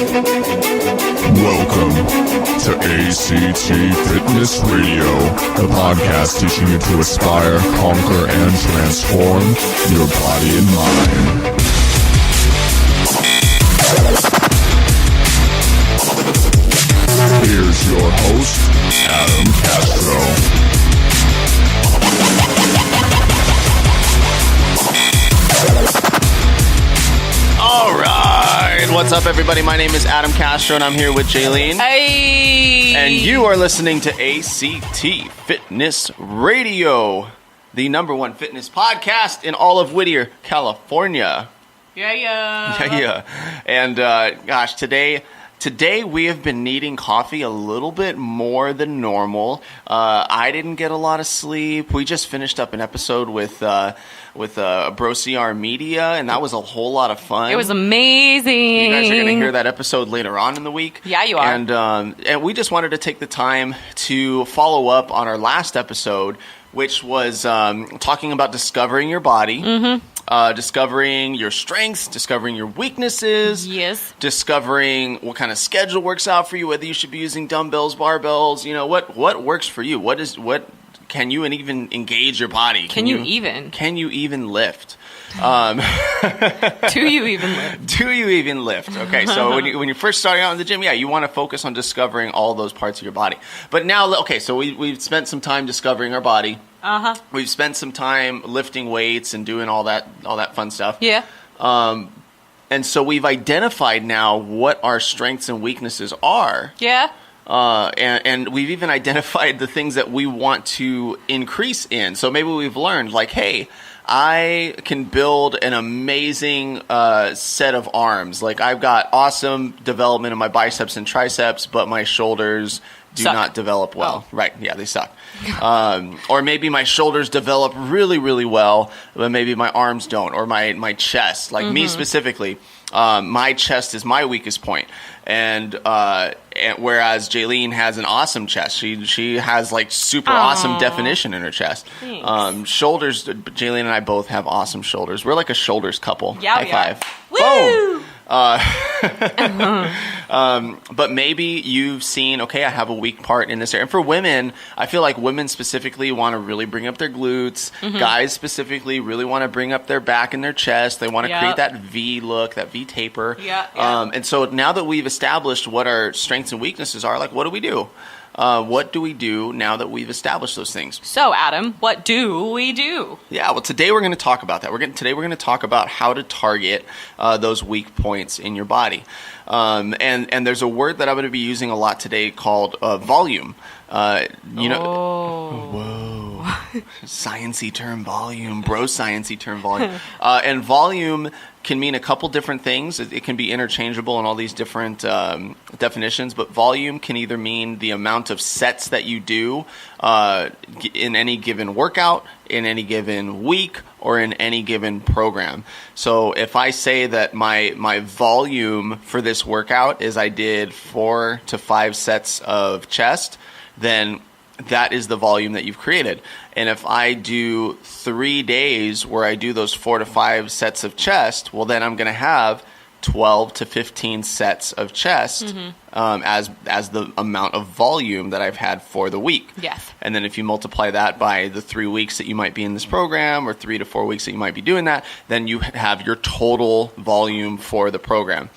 Welcome to ACT Fitness Radio, the podcast teaching you to aspire, conquer, and transform your body and mind. Here's your host, Adam Castro. All right, what's up, everybody? My name is Adam Castro, and I'm here with Jaylene. Hey! And you are listening to ACT Fitness Radio, the number one fitness podcast in all of Whittier, California. Yeah. And gosh, today we have been needing coffee a little bit more than normal. I didn't get a lot of sleep. We just finished up an episode with BroCR Media, and that was a whole lot of fun. It was amazing. You guys are going to hear that episode later on in the week. Yeah, you are. And we just wanted to take the time to follow up on our last episode, which was talking about discovering your body. Mm-hmm. Discovering your strengths, discovering your weaknesses, yes, discovering what kind of schedule works out for you, whether you should be using dumbbells, barbells, what works for you, what can you even engage your body? Can you even lift? Do you even lift? Do you even lift? Okay, so when you're first starting out in the gym, you want to focus on discovering all those parts of your body. But now, okay, so we've spent some time discovering our body. Uh-huh. We've spent some time lifting weights and doing all that fun stuff. Yeah. And so we've identified now what our strengths and weaknesses are. Yeah. And we've even identified the things that we want to increase in. So maybe we've learned, like, hey, I can build an amazing set of arms. Like, I've got awesome development in my biceps and triceps, but my shoulders do not develop well. Oh. Right, yeah, they suck. Or maybe my shoulders develop really, really well, but maybe my arms don't, or my chest. Like me specifically, my chest is my weakest point. And whereas Jaylene has an awesome chest, she has like super awesome definition in her chest. Shoulders, Jaylene and I both have awesome shoulders. We're like a shoulders couple. Yeah, High five. Woo! But maybe you've seen, okay, I have a weak part in this area. And for women, I feel like women specifically want to really bring up their glutes. Mm-hmm. Guys specifically really want to bring up their back and their chest. They want to create that V look, that V taper. Yeah. And so now that we've established what our strengths and weaknesses are, like, what do we do? What do we do now that we've established those things? So, Adam, what do we do? Yeah, well, today we're going to talk about that. Today we're going to talk about how to target those weak points in your body. And there's a word that I'm going to be using a lot today called volume. Whoa. Sciencey term volume, sciencey term volume. And volume can mean a couple different things. It can be interchangeable in all these different definitions, but volume can either mean the amount of sets that you do in any given workout, in any given week, or in any given program. So if I say that my volume for this workout is I did 4 to 5 sets of chest, then that is the volume that you've created. And if I do 3 days where I do those 4 to 5 sets of chest, well, then I'm going to have 12 to 15 sets of chest as the amount of volume that I've had for the week. Yes. And then if you multiply that by the 3 weeks that you might be in this program, or 3 to 4 weeks that you might be doing that, then you have your total volume for the program.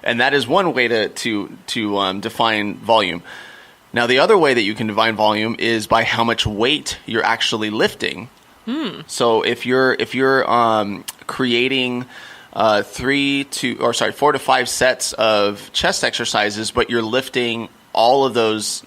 And that is one way to define volume. Now, the other way that you can define volume is by how much weight you're actually lifting. So if you're creating 4 to 5 sets of chest exercises, but you're lifting all of those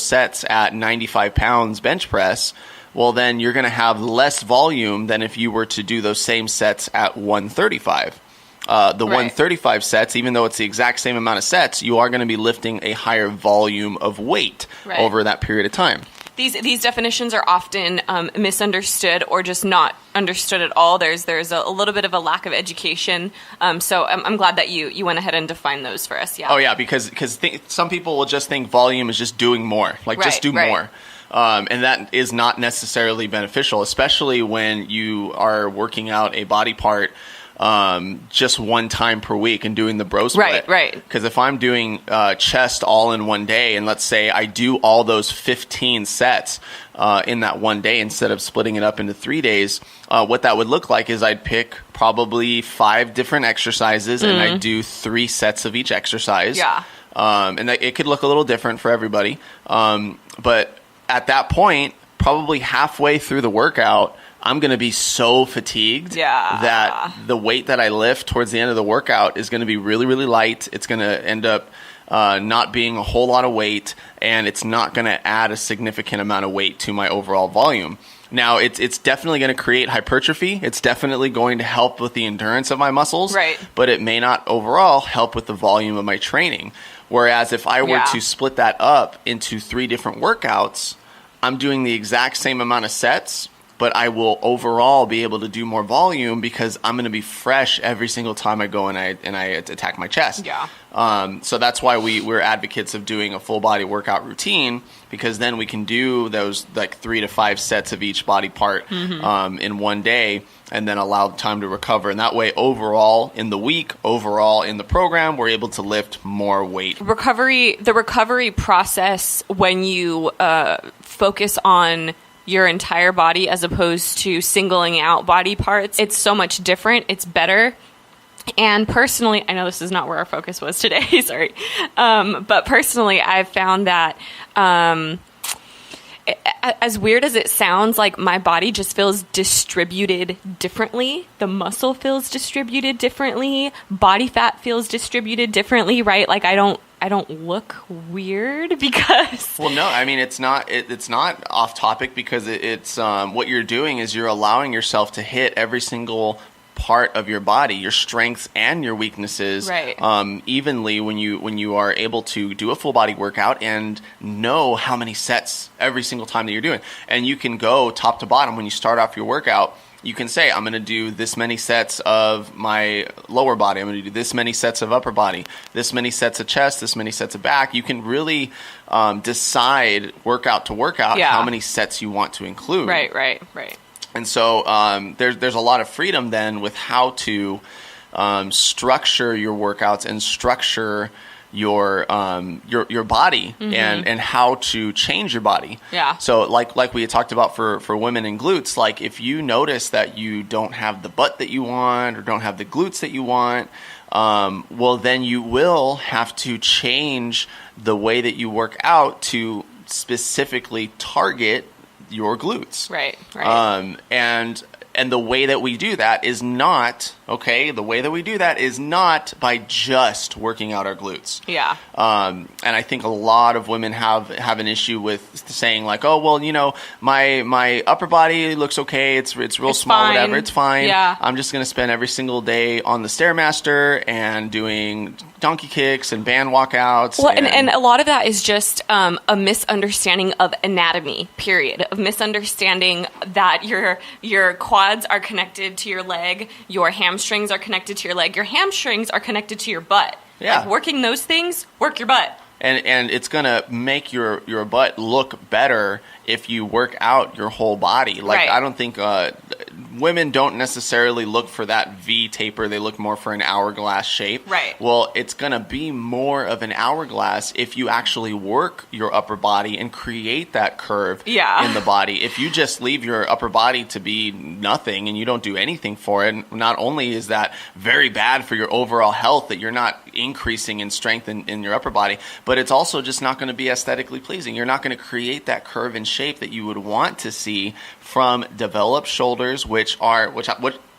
sets at 95 pounds bench press, well, then you're going to have less volume than if you were to do those same sets at 135. 135 sets, even though it's the exact same amount of sets, you are going to be lifting a higher volume of weight over that period of time. These definitions are often misunderstood or just not understood at all. There's a little bit of a lack of education. So I'm glad that you went ahead and defined those for us. Yeah. Oh yeah, because some people will just think volume is just doing more, just do more. And that is not necessarily beneficial, especially when you are working out a body part just one time per week and doing the bro split. Right. Because if I'm doing chest all in one day, and let's say I do all those 15 sets in that one day instead of splitting it up into 3 days, what that would look like is I'd pick probably 5 different exercises and I'd do 3 sets of each exercise. Yeah. And it could look a little different for everybody. But at that point, probably halfway through the workout, I'm going to be so fatigued that the weight that I lift towards the end of the workout is going to be really, really light. It's going to end up not being a whole lot of weight, and it's not going to add a significant amount of weight to my overall volume. Now, it's definitely going to create hypertrophy. It's definitely going to help with the endurance of my muscles, but it may not overall help with the volume of my training. Whereas if I were to split that up into 3 different workouts, I'm doing the exact same amount of sets, but I will overall be able to do more volume because I'm going to be fresh every single time I go and I attack my chest. So that's why we're advocates of doing a full body workout routine, because then we can do those like 3 to 5 sets of each body part in one day, and then allow time to recover. And that way, overall in the week, overall in the program, we're able to lift more weight. The recovery process, when you focus on your entire body as opposed to singling out body parts, it's so much different. It's better. And personally, I know this is not where our focus was today, sorry. But personally, I've found that as weird as it sounds, like my body just feels distributed differently. The muscle feels distributed differently. Body fat feels distributed differently, right? Like I don't look weird because... Well, no, I mean, it's not off topic, because it's what you're doing is you're allowing yourself to hit every single part of your body, your strengths and your weaknesses, evenly when you are able to do a full body workout and know how many sets every single time that you're doing. And you can go top to bottom when you start off your workout. You can say, I'm going to do this many sets of my lower body. I'm going to do this many sets of upper body, this many sets of chest, this many sets of back. You can really decide workout to workout how many sets you want to include. Right. And so there's a lot of freedom then with how to structure your workouts and structure your body and how to change your body. So like we had talked about for women and glutes, like if you notice that you don't have the butt that you want or don't have the glutes that you want, well then you will have to change the way that you work out to specifically target your glutes. Right. And the way that we do that is not by just working out our glutes. And I think a lot of women have an issue with saying like, oh, well, you know, my upper body looks okay. It's real small, fine. Whatever. It's fine. I'm just going to spend every single day on the Stairmaster and doing donkey kicks and band walkouts. Well, and a lot of that is just a misunderstanding of anatomy, period. Of misunderstanding that your quads are connected to your leg, your hamstrings are connected to your leg, your hamstrings are connected to your butt. Like working those things, work your butt. And it's going to make your butt look better if you work out your whole body. Like I don't think women don't necessarily look for that V taper. They look more for an hourglass shape. Well, it's going to be more of an hourglass if you actually work your upper body and create that curve in the body. If you just leave your upper body to be nothing and you don't do anything for it, not only is that very bad for your overall health that you're not increasing in strength in your upper body, but it's also just not going to be aesthetically pleasing. You're not going to create that curve and shape that you would want to see from developed shoulders, which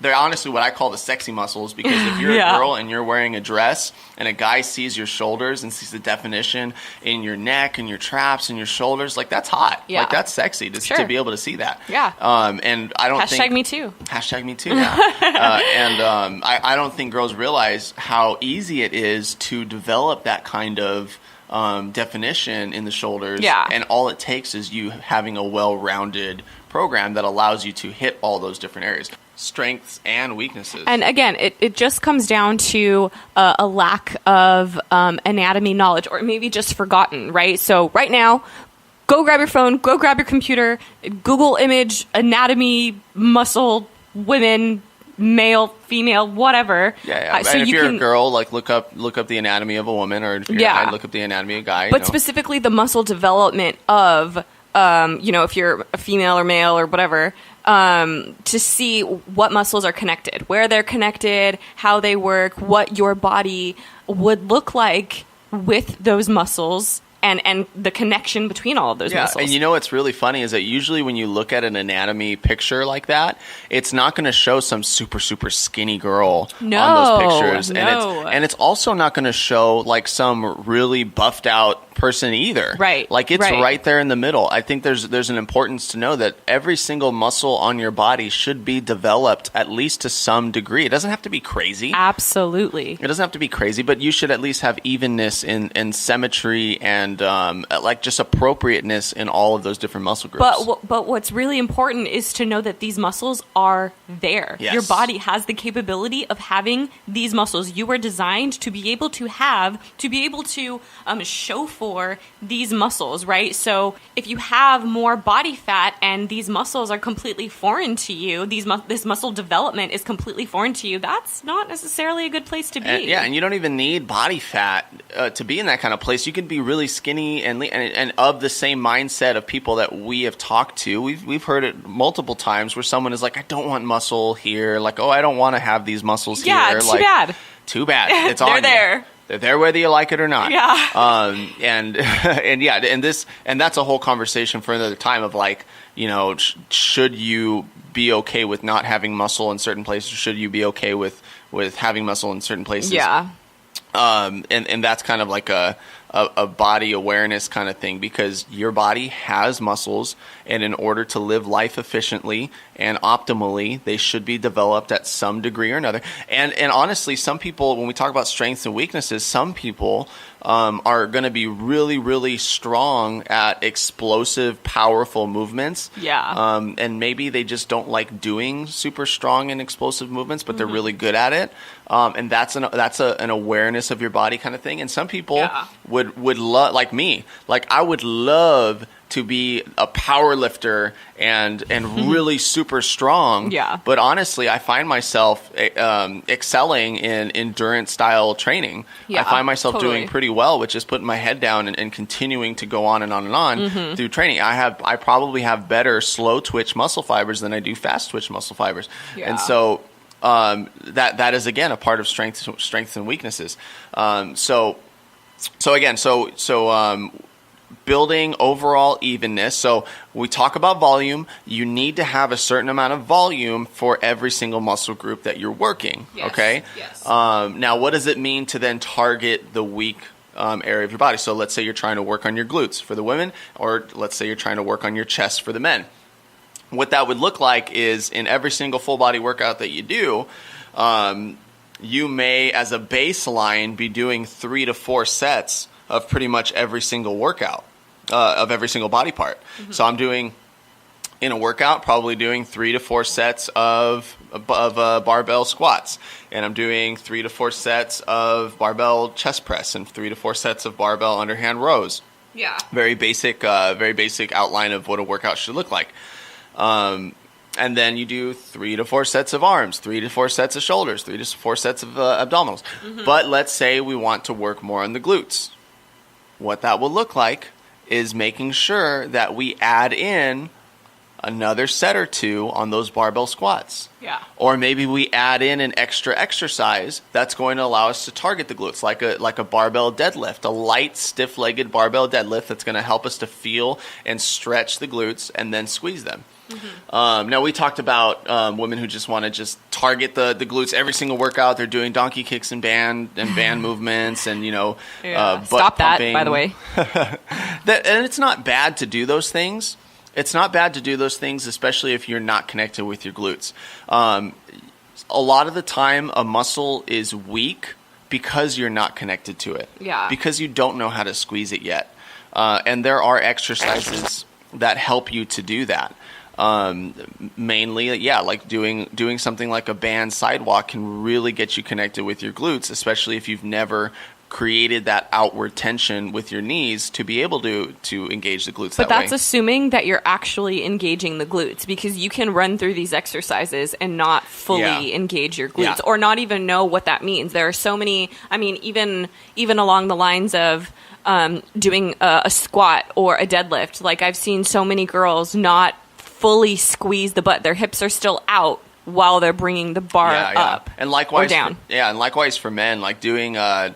they're honestly what I call the sexy muscles, because if you're a girl and you're wearing a dress and a guy sees your shoulders and sees the definition in your neck and your traps and your shoulders, like that's hot. Like that's sexy to be able to see that. And I don't think... me too. Hashtag me too, I don't think girls realize how easy it is to develop that kind of definition in the shoulders. And all it takes is you having a well-rounded program that allows you to hit all those different areas, strengths and weaknesses. And again, it just comes down to a lack of anatomy knowledge, or maybe just forgotten, right? So right now, go grab your phone, go grab your computer, Google image anatomy, muscle, women, male, female, whatever. Yeah. So and if you you're can, a girl, like look up the anatomy of a woman, or if you're a guy, look up the anatomy of a guy. But specifically the muscle development of, if you're a female or male or whatever, to see what muscles are connected, where they're connected, how they work, what your body would look like with those muscles. And the connection between all of those muscles. And you know what's really funny is that usually when you look at an anatomy picture like that, it's not going to show some super, super skinny girl on those pictures. No. And it's also not going to show like some really buffed out person either. Right. Like it's right there in the middle. I think there's an importance to know that every single muscle on your body should be developed at least to some degree. It doesn't have to be crazy. Absolutely. It doesn't have to be crazy, but you should at least have evenness and symmetry and like just appropriateness in all of those different muscle groups. But what's really important is to know that these muscles are there. Yes. Your body has the capability of having these muscles. You were designed to be able to show for these muscles, right? So if you have more body fat and these muscles are completely foreign to you, this muscle development is completely foreign to you, that's not necessarily a good place to be. And you don't even need body fat to be in that kind of place. You can be really skinny and of the same mindset of people that we have talked to. We've heard it multiple times where someone is like, I don't want muscle here. Like, oh, I don't want to have these muscles here. Yeah, Too bad. It's on They're there. You. They're there whether you like it or not. Yeah. And that's a whole conversation for another time of like, should you be okay with not having muscle in certain places? Or should you be okay with having muscle in certain places? Yeah. And that's kind of like a body awareness kind of thing, because your body has muscles, and in order to live life efficiently and optimally, they should be developed at some degree or another. And honestly, some people, when we talk about strengths and weaknesses, some people are going to be really, really strong at explosive, powerful movements. Yeah. And maybe they just don't like doing super strong and explosive movements, but they're really good at it. And that's an awareness of your body kind of thing. And some people would love, like me, like I would love to be a power lifter and really super strong. Yeah. But honestly, I find myself excelling in endurance style training. Yeah, I find myself totally. doing pretty well with just putting my head down and continuing to go on and on and on through training. I probably have better slow twitch muscle fibers than I do fast twitch muscle fibers. Yeah. And so that is again a part of strengths and weaknesses. Building overall evenness. So we talk about volume. You need to have a certain amount of volume for every single muscle group that you're working. Yes. Okay. Yes. Now, what does it mean to then target the weak area of your body? So let's say you're trying to work on your glutes for the women, or let's say you're trying to work on your chest for the men. What that would look like is in every single full body workout that you do, you may, as a baseline, be doing 3 to 4 sets of pretty much every single workout of every single body part. So I'm doing, in a workout, probably doing 3 to 4 sets of barbell squats, and I'm doing 3 to 4 sets of barbell chest press and 3 to 4 sets of barbell underhand rows. Yeah. Very basic outline of what a workout should look like. And then you do 3 to 4 sets of arms, 3 to 4 sets of shoulders, 3 to 4 sets of abdominals. But let's say we want to work more on the glutes. What that will look like is making sure that we add in another set or 2 on those barbell squats. Yeah. Or maybe we add in an extra exercise that's going to allow us to target the glutes, like a barbell deadlift, a light, stiff-legged barbell deadlift that's going to help us to feel and stretch the glutes and then squeeze them. Now, we talked about women who just want to just target the glutes every single workout. They're doing donkey kicks and band movements and, butt Stop that, pumping. by the way. And it's not bad to do those things. It's not bad to do those things, especially if you're not connected with your glutes. A lot of the time, a muscle is weak because you're not connected to it. Yeah. Because you don't know how to squeeze it yet. And there are exercises that help you to do that. Mainly, like doing something like a band sidewalk can really get you connected with your glutes, especially if you've never created that outward tension with your knees to be able to engage the glutes. But that's way. assuming that you're actually engaging the glutes, because you can run through these exercises and not fully engage your glutes or not even know what that means. There are so many, I mean, even along the lines of doing a squat or a deadlift. Like, I've seen so many girls not fully squeeze the butt. Their hips are still out while they're bringing the bar up and likewise or down. And likewise for men, like doing a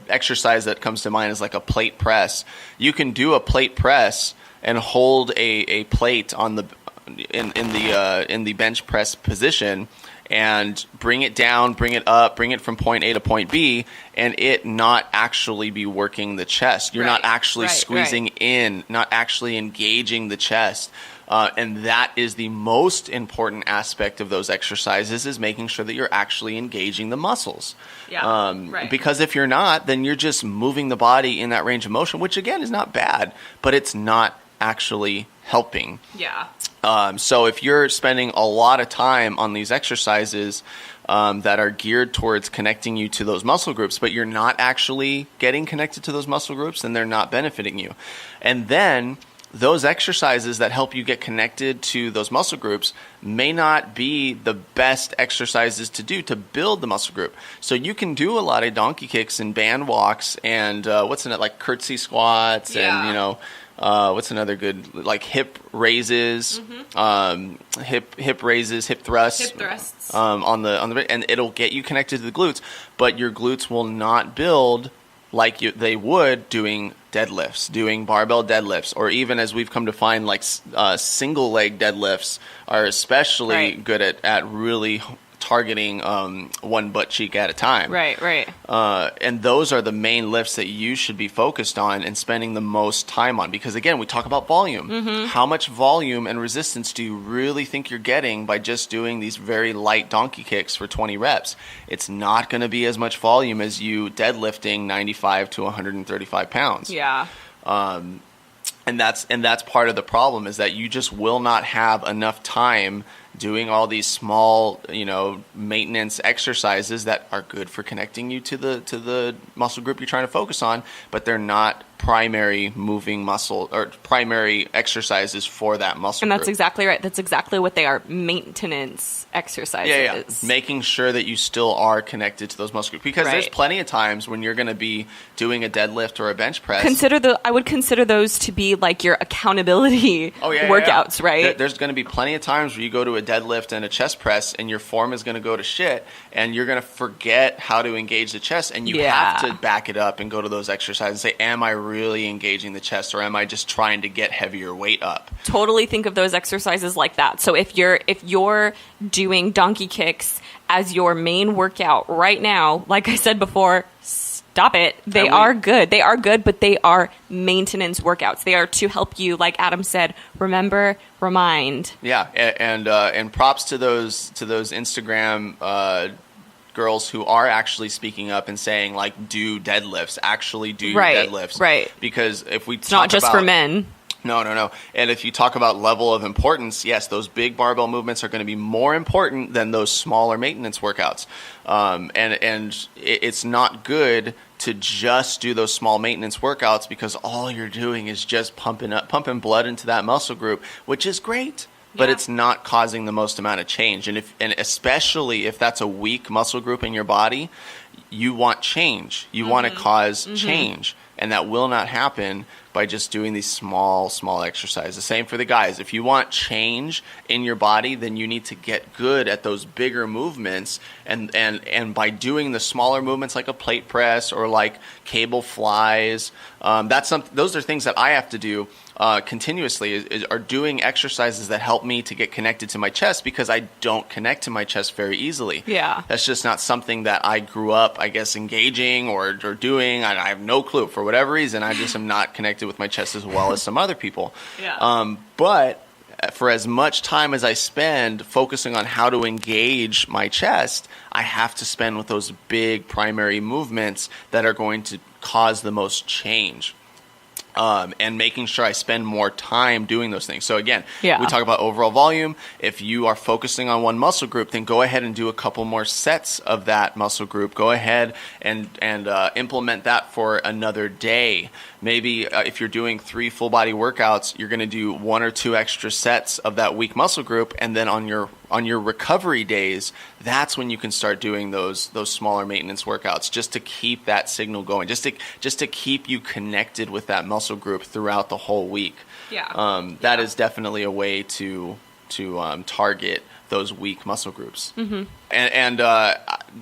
exercise that comes to mind is like a plate press. You can do a plate press and hold a plate on the in the bench press position and bring it down, bring it up, bring it from point A to point B, and it not actually be working the chest. You're not actually squeezing in, not actually engaging the chest. And that is the most important aspect of those exercises, is making sure that you're actually engaging the muscles. Because if you're not, then you're just moving the body in that range of motion, which again is not bad, but it's not actually helping. So if you're spending a lot of time on these exercises that are geared towards connecting you to those muscle groups, but you're not actually getting connected to those muscle groups, then they're not benefiting you. And then those exercises that help you get connected to those muscle groups may not be the best exercises to do to build the muscle group. So you can do a lot of donkey kicks and band walks and what's in it, like curtsy squats and, you know, what's another good, like hip raises, hip raises, hip thrusts, on the, and it'll get you connected to the glutes, but your glutes will not build like they would doing deadlifts, doing barbell deadlifts, or even, as we've come to find, like single leg deadlifts are especially good at really targeting one butt cheek at a time. And those are the main lifts that you should be focused on and spending the most time on, because again, we talk about volume. How much volume and resistance do you really think you're getting by just doing these very light donkey kicks for 20 reps? It's not going to be as much volume as you deadlifting 95 to 135 pounds. And that's part of the problem, is that you just will not have enough time doing all these small, you know, maintenance exercises that are good for connecting you to the muscle group you're trying to focus on, but they're not primary moving muscle or primary exercises for that muscle and that's group. Exactly right. That's exactly what they are, maintenance exercises. Making sure that you still are connected to those muscle groups, because there's plenty of times when you're going to be doing a deadlift or a bench press. I would consider those to be like your accountability workouts, right? There's going to be plenty of times where you go to a deadlift and a chest press and your form is going to go to shit and you're going to forget how to engage the chest, and you have to back it up and go to those exercises and say, am I really engaging the chest, or am I just trying to get heavier weight up? Totally think of those exercises like that. So if you're doing donkey kicks as your main workout right now, like I said before, stop it. They are good, but they are maintenance workouts. They are to help you, like Adam said, remember, remind. And props to those Instagram girls who are actually speaking up and saying, like, do deadlifts, actually do your deadlifts. Because if it's not just for men. No. And if you talk about level of importance, yes, those big barbell movements are going to be more important than those smaller maintenance workouts. And it's not good to just do those small maintenance workouts, because all you're doing is just pumping blood into that muscle group, which is great. But it's not causing the most amount of change. And especially if that's a weak muscle group in your body, you want change. You want to cause change. And that will not happen by just doing these small exercises. Same for the guys. If you want change in your body, then you need to get good at those bigger movements. And by doing the smaller movements like a plate press or like cable flies, those are things that I have to do continuously, are doing exercises that help me to get connected to my chest, because I don't connect to my chest very easily. That's just not something that I grew up, I guess, engaging or doing. I have no clue. For whatever reason, I just am not connected with my chest as well as some other people. But for as much time as I spend focusing on how to engage my chest, I have to spend with those big primary movements that are going to cause the most change. and making sure I spend more time doing those things. So again, Yeah. we talk about overall volume. If you are focusing on one muscle group, then go ahead and do a couple more sets of that muscle group. Go ahead and implement that for another day. Maybe if you're doing 3 full body workouts, you're going to do 1 or 2 extra sets of that weak muscle group, and then on your recovery days, that's when you can start doing those smaller maintenance workouts, just to keep that signal going, just to keep you connected with that muscle group throughout the whole week. Yeah. That is definitely a way to target those weak muscle groups. Mm-hmm. And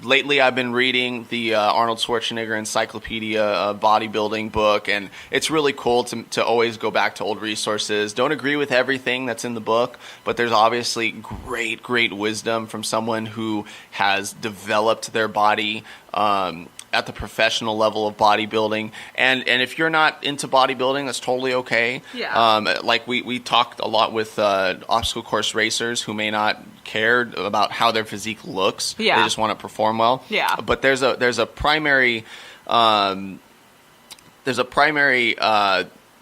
lately I've been reading the Arnold Schwarzenegger Encyclopedia bodybuilding book, and it's really cool to always go back to old resources. Don't agree with everything that's in the book, but there's obviously great wisdom from someone who has developed their body at the professional level of bodybuilding. And if you're not into bodybuilding, that's totally okay. Yeah. Like we talked a lot with obstacle course racers who may not care about how their physique looks. Yeah. They just want to perform well. Yeah. But there's a primary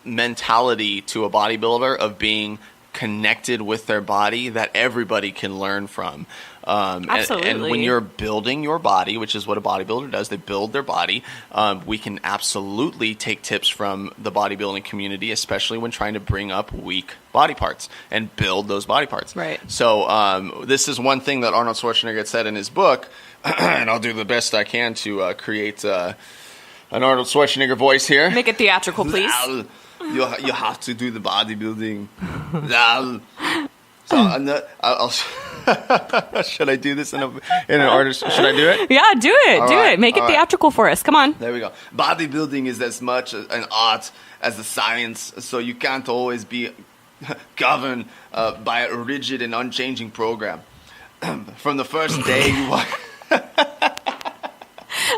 mentality to a bodybuilder of being connected with their body that everybody can learn from. Absolutely. And when you're building your body, which is what a bodybuilder does, they build their body. We can absolutely take tips from the bodybuilding community, especially when trying to bring up weak body parts and build those body parts. Right. So this is one thing that Arnold Schwarzenegger had said in his book, and I'll do the best I can to create an Arnold Schwarzenegger voice here. Make it theatrical, please. You have to do the bodybuilding. So should I do this in an artist? Should I do it? Yeah, do it. All do right, it. Make it all right. theatrical for us. Come on. There we go. Bodybuilding is as much an art as a science, so you can't always be governed by a rigid and unchanging program. From the first day you walk...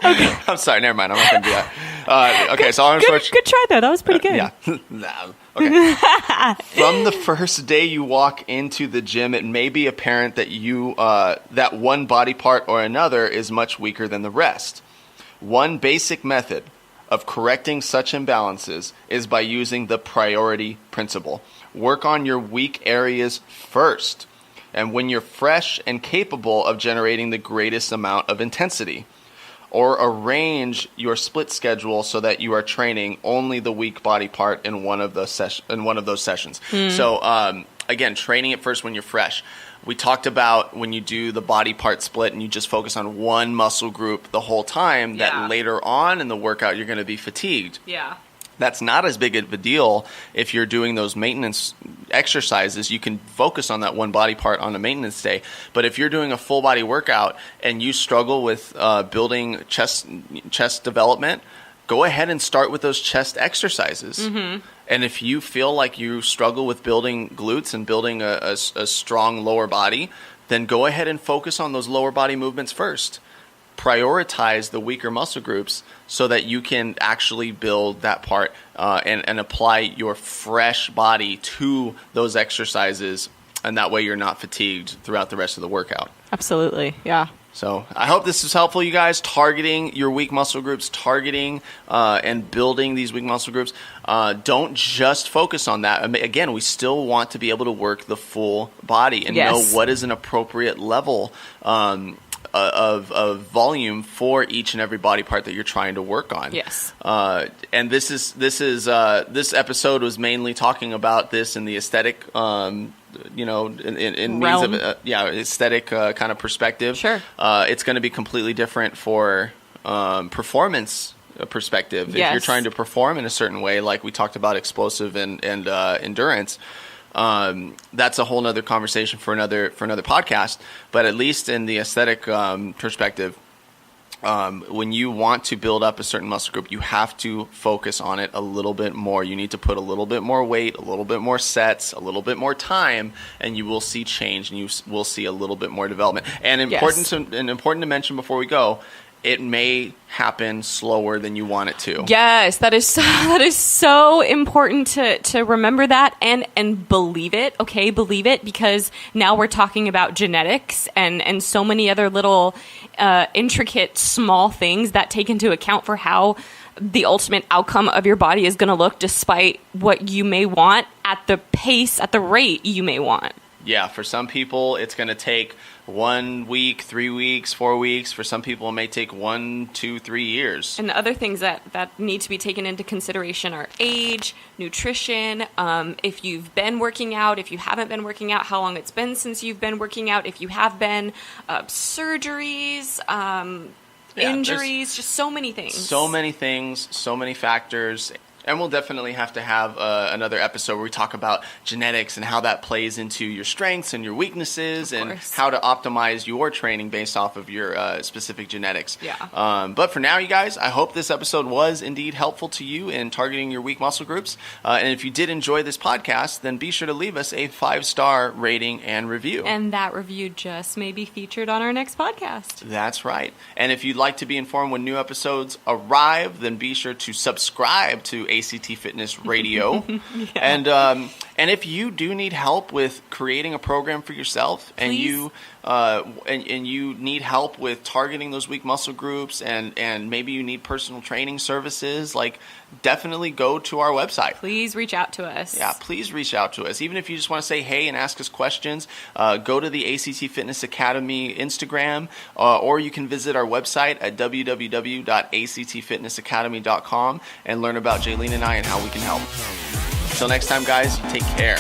Okay. I'm sorry, never mind. I'm not going to do that. Okay, so Arnold Schwarzenegger... Good try, though. That was pretty good. Yeah. Okay. From the first day you walk into the gym, it may be apparent that that one body part or another is much weaker than the rest. One basic method of correcting such imbalances is by using the priority principle. Work on your weak areas first, and when you're fresh and capable of generating the greatest amount of intensity. Or arrange your split schedule so that you are training only the weak body part in one of those sessions. So again, training it first when you're fresh. We talked about when you do the body part split and you just focus on one muscle group the whole time, that later on in the workout you're going to be fatigued. Yeah. That's not as big of a deal if you're doing those maintenance exercises. You can focus on that one body part on a maintenance day. But if you're doing a full body workout and you struggle with building chest development, go ahead and start with those chest exercises. Mm-hmm. And if you feel like you struggle with building glutes and building a strong lower body, then go ahead and focus on those lower body movements first. Prioritize the weaker muscle groups so that you can actually build that part and apply your fresh body to those exercises, and that way you're not fatigued throughout the rest of the workout. Absolutely, yeah. So I hope this is helpful, you guys, targeting your weak muscle groups, targeting and building these weak muscle groups. Don't just focus on that. I mean, again, we still want to be able to work the full body and know what is an appropriate level of volume for each and every body part that you're trying to work on. Yes. And this episode was mainly talking about this in the aesthetic, in means of aesthetic kind of perspective. Sure. It's going to be completely different for performance perspective. Yes. If you're trying to perform in a certain way, like we talked about explosive and endurance. That's a whole nother conversation for another podcast. But at least in the aesthetic perspective, when you want to build up a certain muscle group, you have to focus on it a little bit more. You need to put a little bit more weight, a little bit more sets, a little bit more time, and you will see change, and you will see a little bit more development. And important to mention before we go, it may happen slower than you want it to. Yes, that is so important to remember that and believe it. Okay, believe it, because now we're talking about genetics and so many other little intricate small things that take into account for how the ultimate outcome of your body is going to look, despite what you may want at the pace, at the rate you may want. Yeah, for some people, it's going to take 1 week, 3 weeks, 4 weeks. For some people, it may take 1, 2, 3 years. And other things that need to be taken into consideration are age, nutrition, if you've been working out, if you haven't been working out, how long it's been since you've been working out, if you have been, surgeries, injuries, just so many things. So many things, so many factors. And we'll definitely have to have another episode where we talk about genetics and how that plays into your strengths and your weaknesses and how to optimize your training based off of your specific genetics. Yeah. But for now, you guys, I hope this episode was indeed helpful to you in targeting your weak muscle groups. And if you did enjoy this podcast, then be sure to leave us a 5-star rating and review. And that review just may be featured on our next podcast. That's right. And if you'd like to be informed when new episodes arrive, then be sure to subscribe to ACT Fitness Radio. Yeah. And if you do need help with creating a program for yourself, and you need help with targeting those weak muscle groups, and maybe you need personal training services, like, definitely go to our website. Please reach out to us. Yeah, please reach out to us. Even if you just want to say hey and ask us questions, go to the ACT Fitness Academy Instagram, or you can visit our website at www.actfitnessacademy.com and learn about Jaylene and I and how we can help. Until next time, guys, take care.